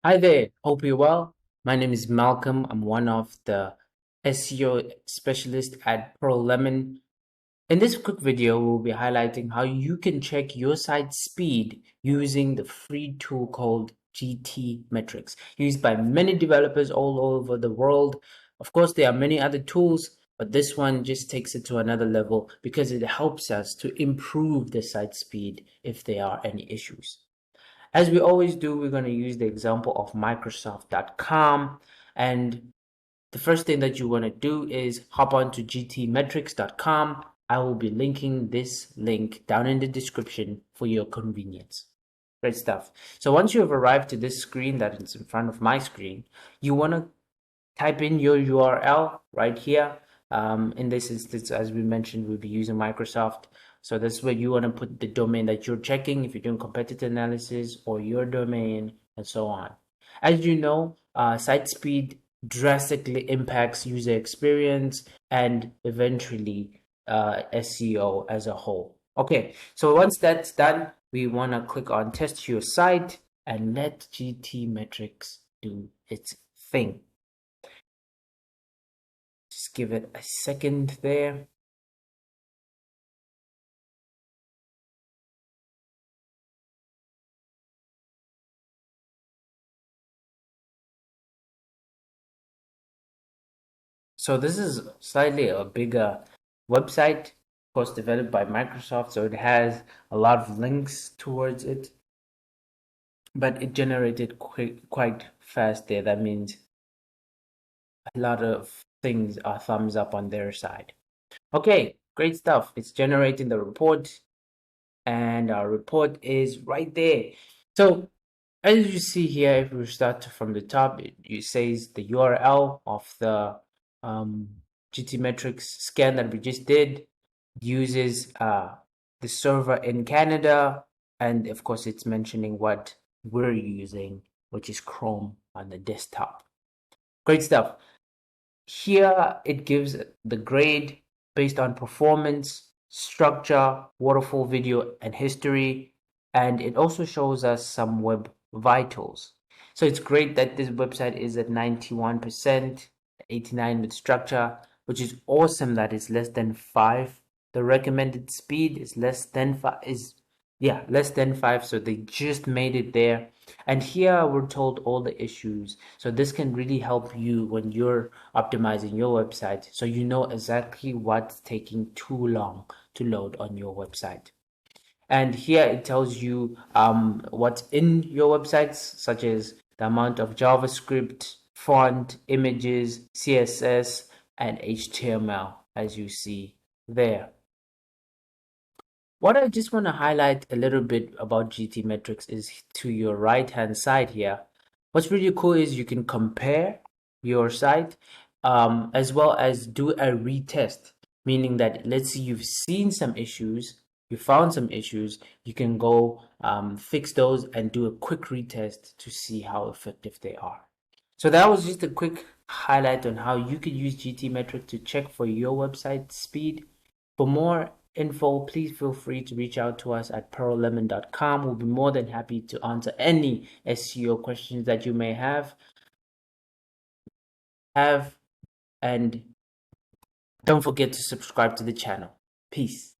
Hi there, hope you're well. My name is Malcolm. I'm one of the SEO specialists at Pearl Lemon. In this quick video, we'll be highlighting how you can check your site speed using the free tool called GTmetrix, used by many developers all over the world. Of course, there are many other tools, but this one just takes it to another level because it helps us to improve the site speed if there are any issues. As we always do, we're going to use the example of Microsoft.com. And the first thing that you want to do is hop on to GTmetrix.com. I will be linking this link down in the description for your convenience. Great stuff. So once you have arrived to this screen that is in front of my screen, you want to type in your URL right here. In this instance, as we mentioned, we'll be using Microsoft. So that's where you want to put the domain that you're checking if you're doing competitor analysis or your domain and so on. As you know, site speed drastically impacts user experience and eventually SEO as a whole. Okay, so once that's done, we want to click on test your site and let GTmetrix do its thing. Just give it a second there. So this is slightly a bigger website, of course, developed by Microsoft. So it has a lot of links towards it, but it generated quite fast there. That means a lot of things are thumbs up on their side. Okay, great stuff. It's generating the report, and our report is right there. So as you see here, if we start from the top, it says the URL of the GTmetrix scan that we just did uses the server in Canada, and of course it's mentioning what we're using, which is Chrome on the desktop. Great stuff. Here it gives the grade based on performance, structure, waterfall video, and history, and it also shows us some web vitals. So it's great that this website is at 91%, 89 with structure, which is awesome that it's less than 5. The recommended speed is less than 5, less than 5, so they just made it there. And here we're told all the issues. So this can really help you when you're optimizing your website, so you know exactly what's taking too long to load on your website. And here it tells you what's in your websites, such as the amount of JavaScript, font, images, CSS, and HTML, as you see there. What I just want to highlight a little bit about GTmetrix is to your right hand side here. What's really cool is you can compare your site as well as do a retest, meaning that let's say you've seen some issues, you found some issues, you can go fix those and do a quick retest to see how effective they are. So that was just a quick highlight on how you could use GTmetrix to check for your website speed. For more info, please feel free to reach out to us at pearllemon.com. We'll be more than happy to answer any SEO questions that you may have. And don't forget to subscribe to the channel. Peace.